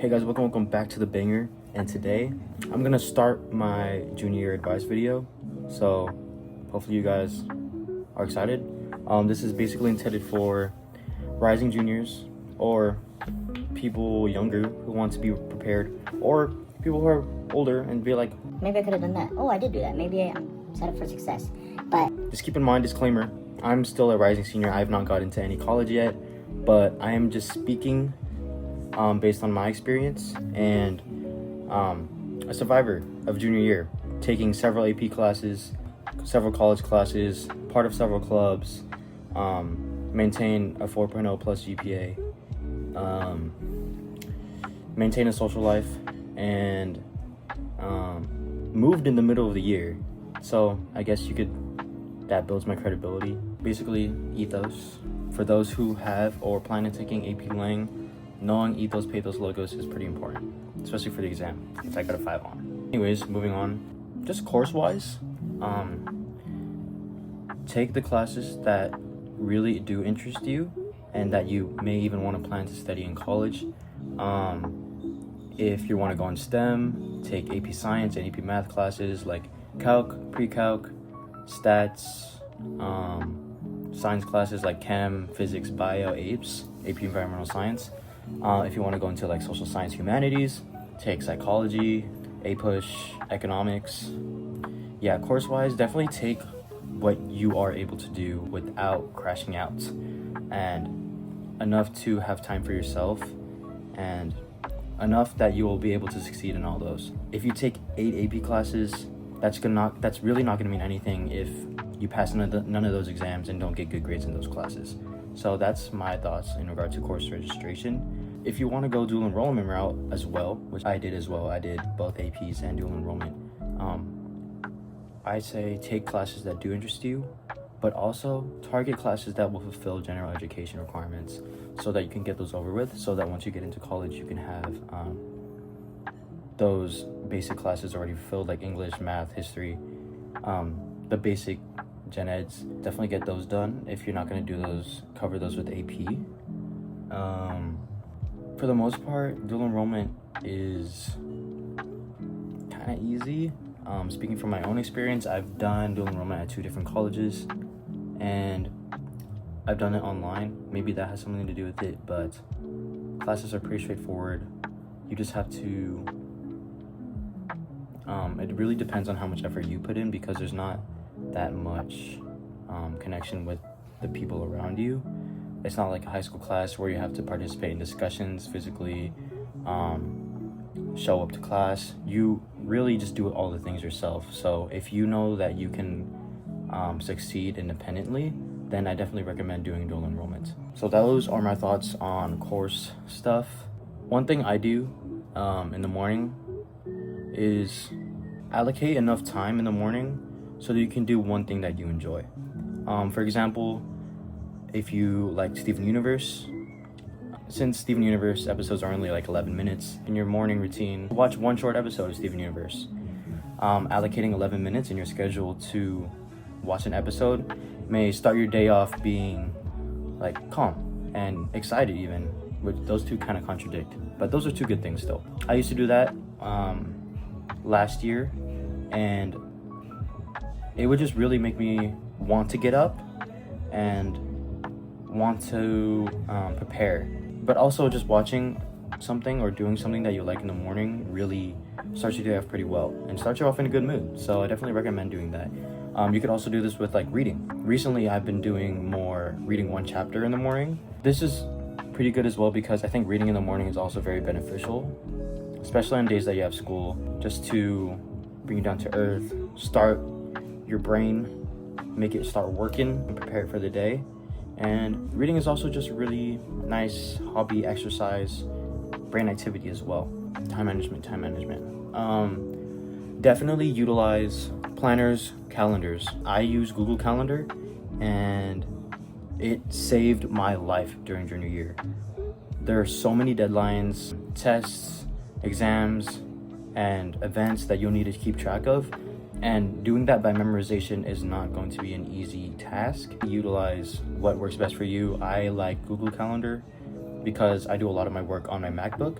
Hey guys, welcome back to the banger. And today I'm gonna start my junior year advice video. So hopefully you guys are excited. This is basically intended for rising juniors or people younger who want to be prepared, or people who are older and be like, maybe I could have done that. Oh, I did do that. Maybe I'm set up for success. But just keep in mind, disclaimer, I'm still a rising senior. I have not got into any college yet, but I am just speaking based on my experience and a survivor of junior year, taking several AP classes, several college classes, part of several clubs, maintain a 4.0 plus GPA, maintain a social life, and moved in the middle of the year. So I guess that builds my credibility. Basically, ethos. For those who have or plan on taking AP Lang, knowing ethos, pathos, logos is pretty important, especially for the exam, which I got a 5 on. Anyways, moving on. Just course-wise, take the classes that really do interest you and that you may even want to plan to study in college. If you want to go in STEM, take AP Science and AP Math classes like Calc, Pre-Calc, Stats, science classes like Chem, Physics, Bio, APES, AP Environmental Science. If you want to go into like Social Science, Humanities, take Psychology, APUSH, Economics. Yeah, course-wise, definitely take what you are able to do without crashing out, and enough to have time for yourself, and enough that you will be able to succeed in all those. If you take 8 AP classes, that's really not gonna mean anything if you pass none of those exams and don't get good grades in those classes. So that's my thoughts in regard to course registration. If you want to go dual enrollment route as well, which I did as well, I did both APs and dual enrollment, I say take classes that do interest you, but also target classes that will fulfill general education requirements so that you can get those over with, so that once you get into college you can have those basic classes already fulfilled, like English, math, history, the basic gen eds. Definitely get those done if you're not going to cover those with AP. For the most part, dual enrollment is kind of easy. Speaking from my own experience, I've done dual enrollment at 2 different colleges, and I've done it online. Maybe that has something to do with it, but classes are pretty straightforward. You just have to, it really depends on how much effort you put in, because there's not that much connection with the people around you. It's not like a high school class where you have to participate in discussions physically, show up to class. You really just do all the things yourself. So if you know that you can succeed independently, then I definitely recommend doing dual enrollment. So those are my thoughts on course stuff. One thing I do in the morning is allocate enough time in the morning so that you can do one thing that you enjoy. For example, if you like Steven Universe, since Steven Universe episodes are only like 11 minutes in your morning routine, watch one short episode of Steven Universe. Allocating 11 minutes in your schedule to watch an episode may start your day off being like calm and excited even, which those two kind of contradict, but those are 2 good things still. I used to do that last year, and it would just really make me want to get up and want to prepare. But also just watching something or doing something that you like in the morning really starts your day off pretty well and starts you off in a good mood. So I definitely recommend doing that. You could also do this with like reading. Recently I've been doing more reading 1 chapter in the morning. This is pretty good as well, because I think reading in the morning is also very beneficial, especially on days that you have school, just to bring you down to earth, start your brain, make it start working and prepare it for the day. And reading is also just a really nice hobby, exercise, brain activity as well. Time management. Definitely utilize planners, calendars. I use Google Calendar, and it saved my life during junior year. There are so many deadlines, tests, exams, and events that you'll need to keep track of. And doing that by memorization is not going to be an easy task. Utilize what works best for you. I like Google Calendar because I do a lot of my work on my MacBook,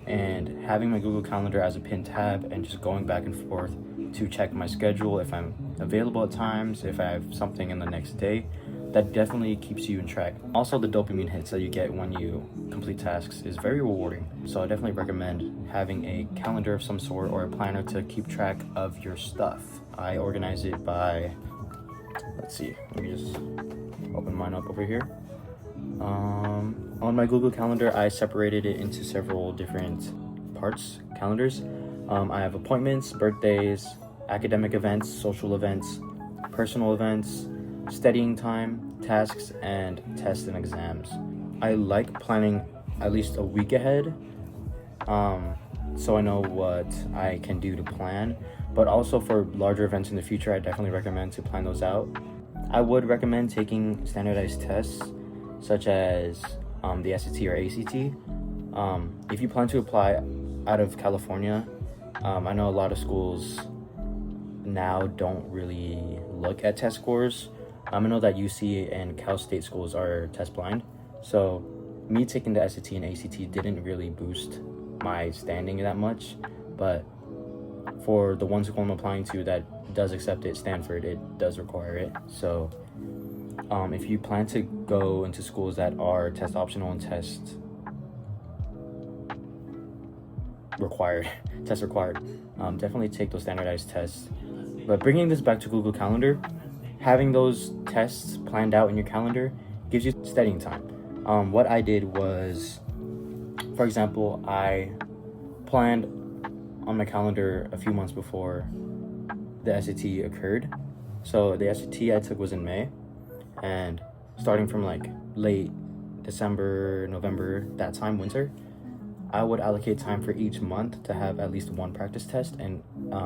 and having my Google Calendar as a pinned tab and just going back and forth to check my schedule, if I'm available at times, if I have something in the next day, that definitely keeps you in track. Also, the dopamine hits that you get when you complete tasks is very rewarding. So I definitely recommend having a calendar of some sort or a planner to keep track of your stuff. I organize it by, let's see, let me just open mine up over here. On my Google Calendar, I separated it into several different calendars. I have appointments, birthdays, academic events, social events, personal events, studying time, tasks, and tests and exams. I like planning at least a week ahead, so I know what I can do to plan, but also for larger events in the future, I definitely recommend to plan those out. I would recommend taking standardized tests such as the SAT or ACT. If you plan to apply out of California, I know a lot of schools now don't really look at test scores. I know that UC and Cal State schools are test blind, so me taking the SAT and ACT didn't really boost my standing that much, but for the one school I'm applying to that does accept it, Stanford, it does require it. So if you plan to go into schools that are test optional and test required, definitely take those standardized tests. But bringing this back to Google Calendar, having those tests planned out in your calendar gives you studying time. What I did was, for example, I planned on my calendar a few months before the SAT occurred. So the SAT I took was in May, and starting from like late December, November, that time, winter, I would allocate time for each month to have at least one practice test and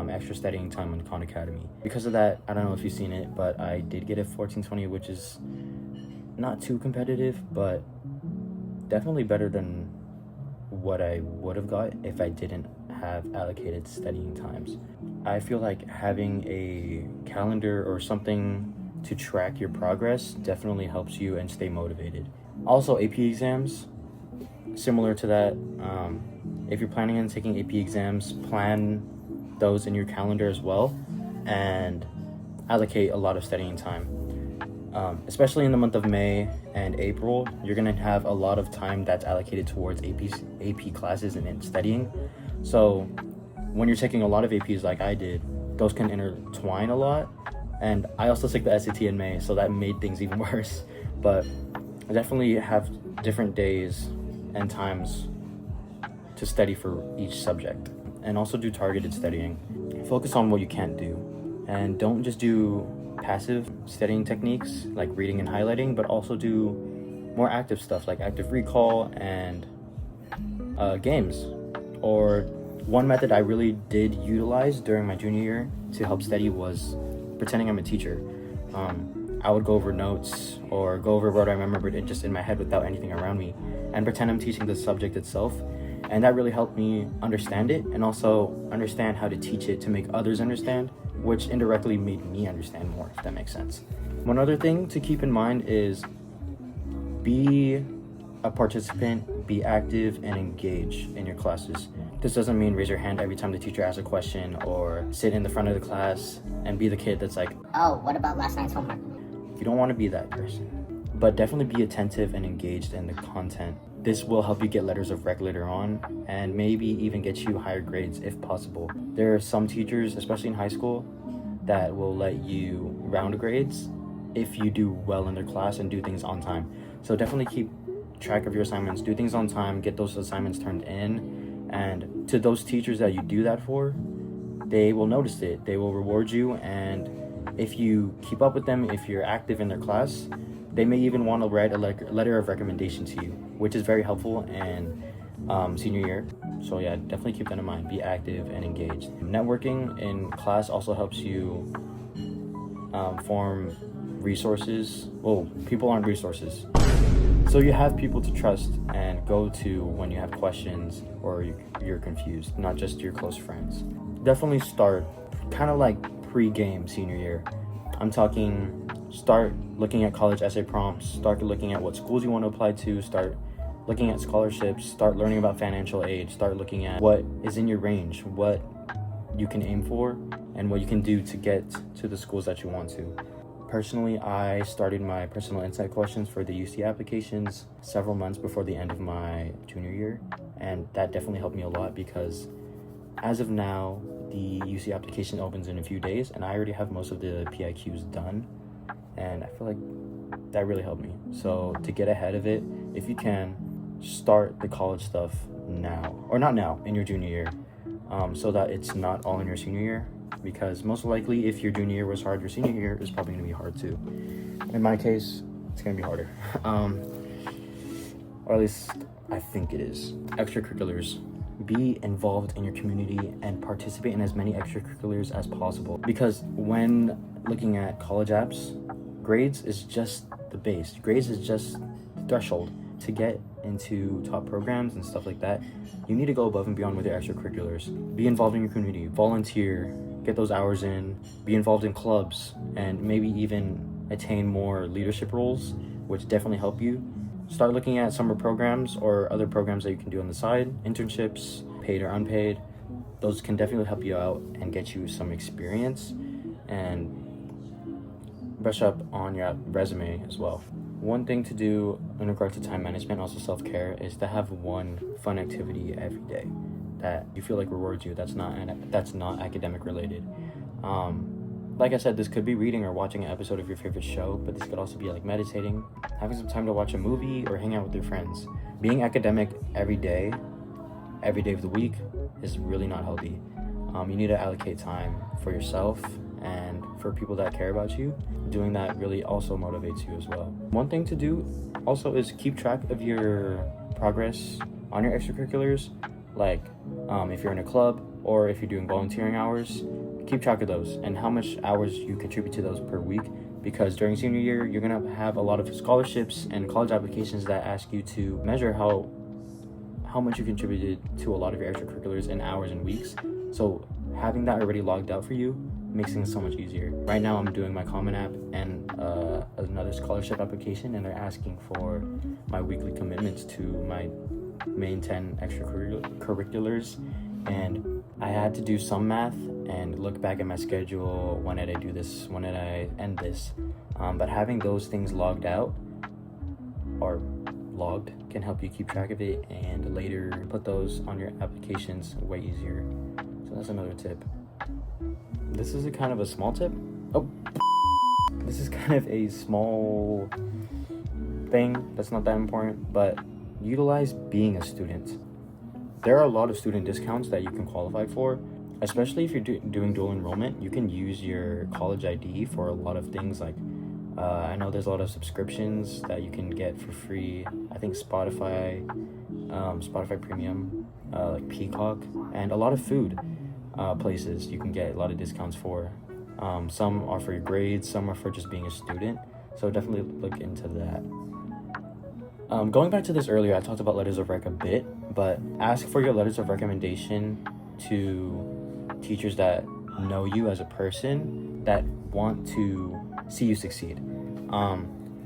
extra studying time on Khan Academy. Because of that, I don't know if you've seen it, but I did get a 1420, which is not too competitive, but definitely better than what I would have got if I didn't have allocated studying times. I feel like having a calendar or something to track your progress definitely helps you and stay motivated. Also, AP exams, similar to that, if you're planning on taking AP exams, plan those in your calendar as well and allocate a lot of studying time. Especially in the month of May and April, you're gonna have a lot of time that's allocated towards AP classes and studying. So when you're taking a lot of APs like I did, those can intertwine a lot. And I also took the SAT in May, so that made things even worse. But I definitely have different days and times to study for each subject, and also do targeted studying. Focus on what you can't do, and don't just do passive studying techniques like reading and highlighting, but also do more active stuff like active recall and games. Or one method I really did utilize during my junior year to help study was pretending I'm a teacher. I would go over notes or go over what I remembered just in my head without anything around me and pretend I'm teaching the subject itself. And that really helped me understand it and also understand how to teach it to make others understand, which indirectly made me understand more, if that makes sense. One other thing to keep in mind is be a participant, be active, and engage in your classes. This doesn't mean raise your hand every time the teacher asks a question or sit in the front of the class and be the kid that's like, oh, what about last night's homework? You don't want to be that person, but definitely be attentive and engaged in the content. This will help you get letters of rec later on and maybe even get you higher grades if possible. There are some teachers, especially in high school, that will let you round grades if you do well in their class and do things on time. So definitely keep track of your assignments, do things on time, get those assignments turned in. And to those teachers that you do that for, they will notice it, they will reward you, and if you keep up with them, if you're active in their class, they may even want to write a letter of recommendation to you, which is very helpful in senior year. So yeah, definitely keep that in mind. Be active and engaged. Networking in class also helps you form resources. Well, people aren't resources. So you have people to trust and go to when you have questions or you're confused, not just your close friends. Definitely start kind of like pre-game senior year. I'm talking start looking at college essay prompts, start looking at what schools you want to apply to, start looking at scholarships, start learning about financial aid, start looking at what is in your range, what you can aim for, and what you can do to get to the schools that you want to. Personally, I started my personal insight questions for the UC applications several months before the end of my junior year, and that definitely helped me a lot because as of now, the UC application opens in a few days, and I already have most of the PIQs done, and I feel like that really helped me. So to get ahead of it, if you can, start the college stuff now, or not now, in your junior year, so that it's not all in your senior year, because most likely if your junior year was hard, your senior year is probably going to be hard too. In my case, it's going to be harder. Or at least I think it is. Extracurriculars. Be involved in your community and participate in as many extracurriculars as possible, because when looking at college apps, grades is just the base. Grades is just the threshold to get into top programs and stuff like that. You need to go above and beyond with your extracurriculars. Be involved in your community, volunteer, get those hours in, be involved in clubs, and maybe even attain more leadership roles, which definitely help you. Start looking at summer programs or other programs that you can do on the side, internships, paid or unpaid. Those can definitely help you out and get you some experience and brush up on your resume as well. One thing to do in regard to time management, also self-care, is to have one fun activity every day that you feel like rewards you, that's not academic related. Like I said, this could be reading or watching an episode of your favorite show, but this could also be like meditating, having some time to watch a movie, or hang out with your friends. Being academic every day of the week is really not healthy. You need to allocate time for yourself and for people that care about you. Doing that really also motivates you as well. One thing to do also is keep track of your progress on your extracurriculars, like if you're in a club or if you're doing volunteering hours. Keep track of those and how much hours you contribute to those per week, because during senior year you're gonna have a lot of scholarships and college applications that ask you to measure how much you contributed to a lot of your extracurriculars in hours and weeks. So having that already logged out for you makes things so much easier. Right now I'm doing my Common App and another scholarship application, and they're asking for my weekly commitments to my main 10 extracurriculars, and I had to do some math and look back at my schedule. When did I do this? When did I end this? But having those things logged out or logged can help you keep track of it and later put those on your applications way easier. So that's another tip. This is a kind of a small tip. This is kind of a small thing that's not that important, but utilize being a student. There are a lot of student discounts that you can qualify for, especially if you're doing dual enrollment. You can use your college ID for a lot of things, like I know there's a lot of subscriptions that you can get for free. I think Spotify Premium, like Peacock, and a lot of food places you can get a lot of discounts for. Some are for your grades, some are for just being a student, so definitely look into that. Going back to this earlier, I talked about letters of rec a bit, but ask for your letters of recommendation to teachers that know you as a person, that want to see you succeed.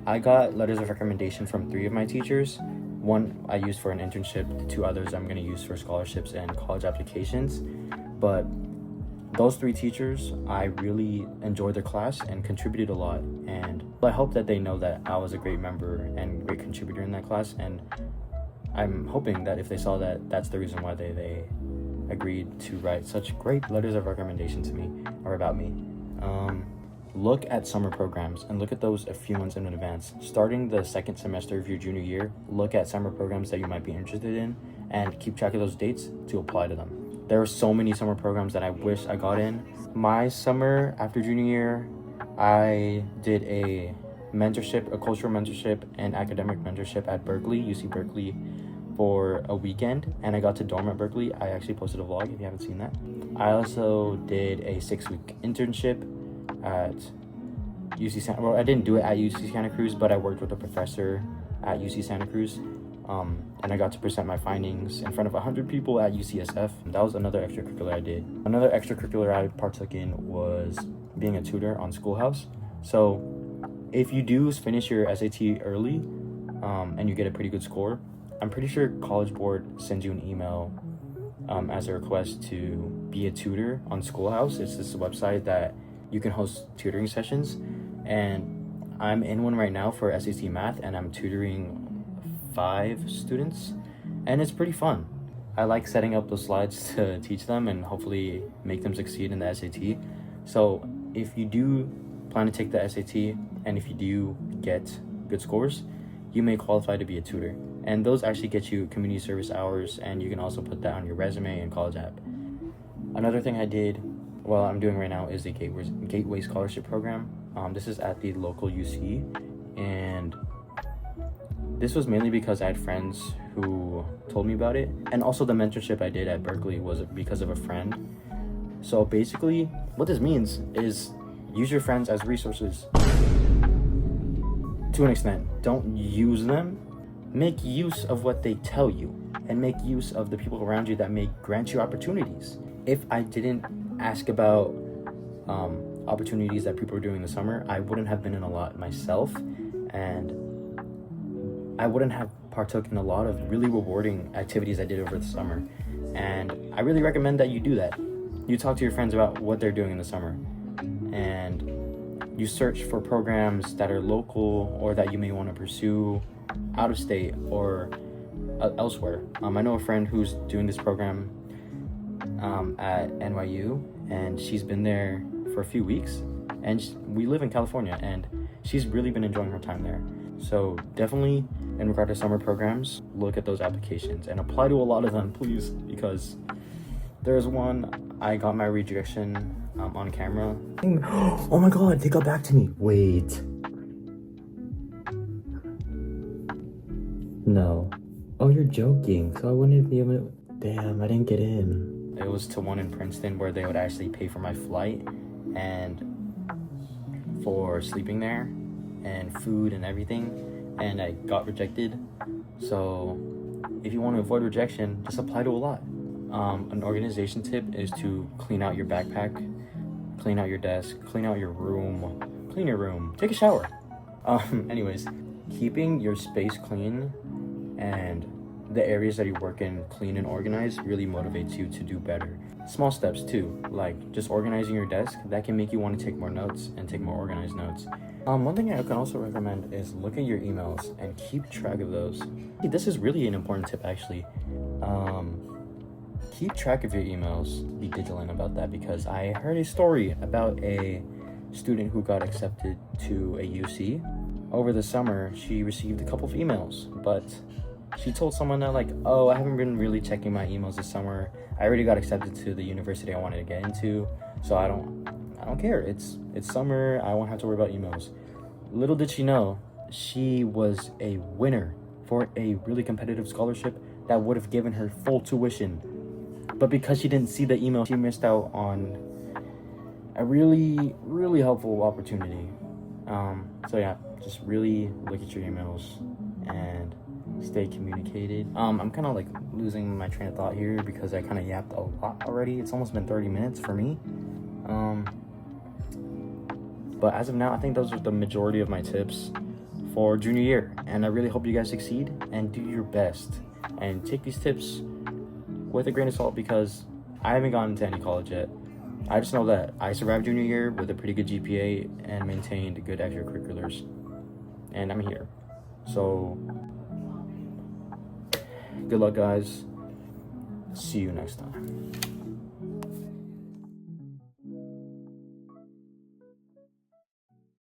I got letters of recommendation from 3 of my teachers. One I used for an internship, the 2 others I'm going to use for scholarships and college applications. But those 3 teachers, I really enjoyed their class and contributed a lot, and I hope that they know that I was a great member and great contributor in that class, and I'm hoping that if they saw that, that's the reason why they agreed to write such great letters of recommendation to me or about me. Look at summer programs and look at those a few months in advance. Starting the 2nd semester of your junior year, look at summer programs that you might be interested in and keep track of those dates to apply to them. There are so many summer programs that I wish I got in. My summer after junior year, I did a mentorship, a cultural mentorship and academic mentorship at Berkeley, UC Berkeley, for a weekend, and I got to dorm at Berkeley. I actually posted a vlog if you haven't seen that. I also did a 6-week internship at UC Santa. Well, I didn't do it at UC Santa Cruz, but I worked with a professor at UC Santa Cruz. And I got to present my findings in front of 100 people at UCSF. That was another extracurricular I did. Another extracurricular I partook in was being a tutor on Schoolhouse. So if you do finish your SAT early, and you get a pretty good score, I'm pretty sure College Board sends you an email as a request to be a tutor on Schoolhouse. It's this website that you can host tutoring sessions, and I'm in one right now for SAT Math, and I'm tutoring 5 students, and it's pretty fun. I like setting up those slides to teach them and hopefully make them succeed in the SAT. So if you do plan to take the SAT, and if you do get good scores, you may qualify to be a tutor. And those actually get you community service hours, and you can also put that on your resume and college app. Another thing I did, well, I'm doing right now, is the Gateway Scholarship Program. This is at the local UC, and this was mainly because I had friends who told me about it, and also the mentorship I did at Berkeley was because of a friend. So basically, what this means is use your friends as resources to an extent. Don't use them. Make use of what they tell you, and make use of the people around you that may grant you opportunities. If I didn't ask about opportunities that people are doing in the summer, I wouldn't have been in a lot myself, and I wouldn't have partook in a lot of really rewarding activities I did over the summer. And I really recommend that you do that. You talk to your friends about what they're doing in the summer, and you search for programs that are local or that you may want to pursue out of state or elsewhere. I know a friend who's doing this program at NYU, and she's been there for a few weeks, and we live in California, and she's really been enjoying her time there. So definitely, in regard to summer programs, look at those applications and apply to a lot of them, please, because there's one I got my rejection on camera. Oh my god, they got back to me. Wait. No. Oh, you're joking. So I wouldn't be able to... Damn, I didn't get in. It was to one in Princeton where they would actually pay for my flight and for sleeping there and food and everything, and I got rejected. So if you want to avoid rejection, just apply to a lot. An organization tip is to clean out your backpack, clean out your desk, clean out your room, clean your room, take a shower. Anyways, keeping your space clean and the areas that you work in clean and organized really motivates you to do better. Small steps too, like just organizing your desk, that can make you want to take more notes and take more organized notes. One thing I can also recommend is look at your emails and keep track of those. This is really an important tip actually. Keep track of your emails, be vigilant about that, because I heard a story about a student who got accepted to a UC. Over the summer, she received a couple of emails, but she told someone that like, oh, I haven't been really checking my emails this summer. I already got accepted to the university I wanted to get into, so I don't care. It's summer, I won't have to worry about emails. Little did she know, she was a winner for a really competitive scholarship that would have given her full tuition. But because she didn't see the email, she missed out on a really, really helpful opportunity. So yeah, just really look at your emails and stay communicated. I'm kind of like losing my train of thought here because I kind of yapped a lot already. It's almost been 30 minutes for me. But as of now, I think those are the majority of my tips for junior year. And I really hope you guys succeed and do your best. And take these tips with a grain of salt, because I haven't gotten to any college yet. I just know that I survived junior year with a pretty good GPA and maintained good extracurriculars. And I'm here. So, good luck, guys. See you next time.